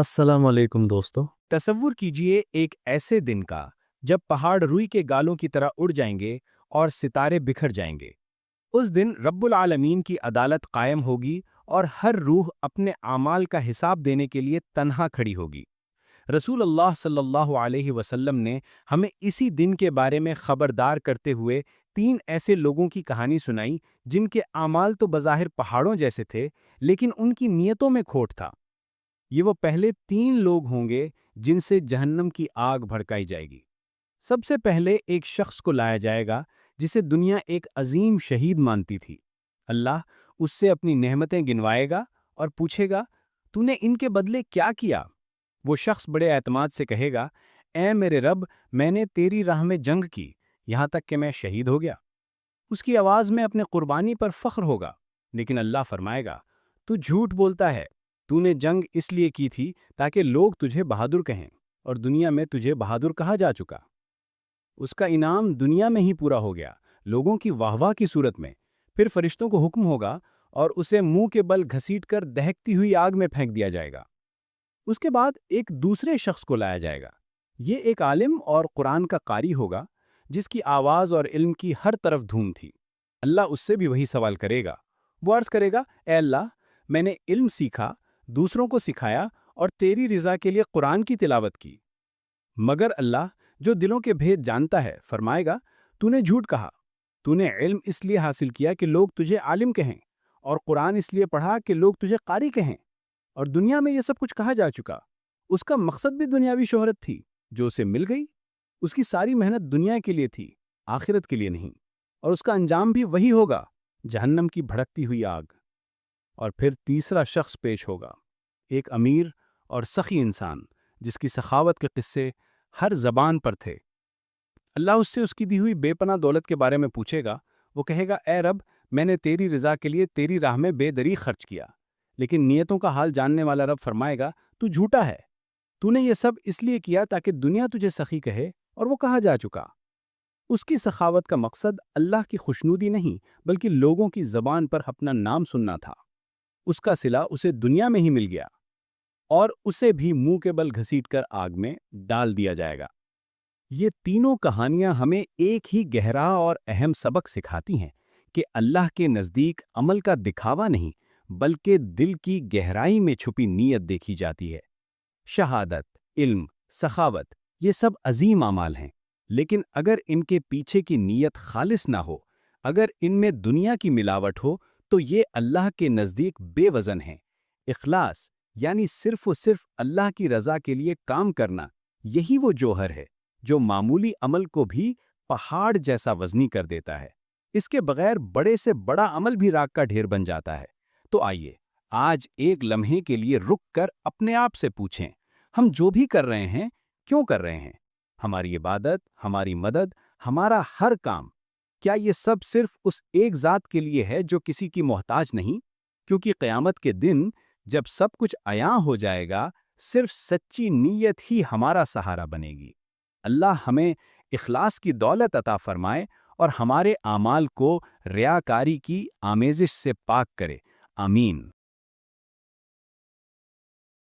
अस्सलाम वालेकुम दोस्तों। तसव्वुर कीजिए एक ऐसे दिन का जब पहाड़ रुई के गालों की तरह उड़ जाएंगे और सितारे बिखर जाएंगे। उस दिन रब्बुल आलमीन की अदालत कायम होगी और हर रूह अपने आमाल का हिसाब देने के लिए तन्हा खड़ी होगी। रसूल अल्लाह सल्लल्लाहु अलैहि वसल्लम ने हमें इसी दिन के बारे में खबरदार करते हुए तीन ऐसे लोगों की कहानी सुनाई जिनके आमाल तो बज़ाहिर पहाड़ों जैसे थे, लेकिन उनकी नीयतों में खोट था। ये वो पहले तीन लोग होंगे जिनसे जहन्नम की आग भड़काई जाएगी। सबसे पहले एक शख्स को लाया जाएगा जिसे दुनिया एक अजीम शहीद मानती थी। अल्लाह उससे अपनी नेमतें गिनवाएगा और पूछेगा, तूने इनके बदले क्या किया? वो शख्स बड़े एतमाद से कहेगा, ऐ मेरे रब, मैंने तेरी राह में जंग की, यहाँ तक कि मैं शहीद हो गया। उसकी आवाज़ में अपने कुर्बानी पर फख्र होगा, लेकिन अल्लाह फरमाएगा, तू झूठ बोलता है। तूने जंग इसलिए की थी ताकि लोग तुझे बहादुर कहें, और दुनिया में तुझे बहादुर कहा जा चुका। उसका इनाम दुनिया में ही पूरा हो गया, लोगों की वाहवाह की सूरत में। फिर फरिश्तों को हुक्म होगा और उसे मुंह के बल घसीटकर दहकती हुई आग में फेंक दिया जाएगा। उसके बाद एक दूसरे शख्स को लाया जाएगा। ये एक आलिम और कुरान का कारी होगा, जिसकी आवाज़ और इल्म की हर तरफ धूम थी। अल्लाह उससे भी वही सवाल करेगा। वो अर्ज़ करेगा, ए अल्लाह, मैंने इल्म सीखा, दूसरों को सिखाया और तेरी रिज़ा के लिए कुरान की तिलावत की। मगर अल्लाह, जो दिलों के भेद जानता है, फरमाएगा, तूने झूठ कहा। तूने इल्म इसलिए हासिल किया कि लोग तुझे आलिम कहें, और कुरान इसलिए पढ़ा कि लोग तुझे कारी कहें, और दुनिया में ये सब कुछ कहा जा चुका। उसका मकसद भी दुनियावी शोहरत थी, जो उसे मिल गई। उसकी सारी मेहनत दुनिया के लिए थी, आखिरत के लिए नहीं, और उसका अंजाम भी वही होगा, जहन्नम की भड़कती हुई आग। और फिर तीसरा शख्स पेश होगा, एक अमीर और सखी इंसान, जिसकी सखावत के किस्से हर जबान पर थे। अल्लाह उससे उसकी दी हुई बेपनाह दौलत के बारे में पूछेगा। वो कहेगा, ए रब, मैंने तेरी रज़ा के लिए तेरी राह में बेदरी खर्च किया। लेकिन नीयतों का हाल जानने वाला रब फरमाएगा, तू झूठा है। तूने ये सब इसलिए किया ताकि दुनिया तुझे सखी कहे, और वो कहा जा चुका। उसकी सखावत का मकसद अल्लाह की खुशनूदी नहीं, बल्कि लोगों की जबान पर अपना नाम सुनना था। उसका सिला उसे दुनिया में ही मिल गया, और उसे भी मुंह के बल घसीटकर आग में डाल दिया जाएगा। ये तीनों कहानियां हमें एक ही गहरा और अहम सबक सिखाती हैं कि अल्लाह के नज़दीक अमल का दिखावा नहीं, बल्कि दिल की गहराई में छुपी नीयत देखी जाती है। शहादत, इल्म, सखावत, ये सब अजीम अमाल हैं, लेकिन अगर इनके पीछे की नीयत खालिस ना हो, अगर इनमें दुनिया की मिलावट हो, तो ये अल्लाह के नज़दीक बेवज़न हैं। इखलास यानी सिर्फ और सिर्फ अल्लाह की रज़ा के लिए काम करना, यही वो जौहर है जो मामूली अमल को भी पहाड़ जैसा वज़नी कर देता है। इसके बगैर बड़े से बड़ा अमल भी राख का ढेर बन जाता है। तो आइए, आज एक लम्हे के लिए रुक कर अपने आप से पूछें, हम जो भी कर रहे हैं, क्यों कर रहे हैं? हमारी इबादत, हमारी मदद, हमारा हर काम, क्या ये सब सिर्फ उस एक ज़ात के लिए है जो किसी की मोहताज नहीं? क्योंकि क़यामत के दिन जब सब कुछ अयां हो जाएगा, सिर्फ सच्ची नीयत ही हमारा सहारा बनेगी। अल्लाह हमें इखलास की दौलत अता फरमाए और हमारे आमाल को रियाकारी की आमेज़िश से पाक करे। आमीन।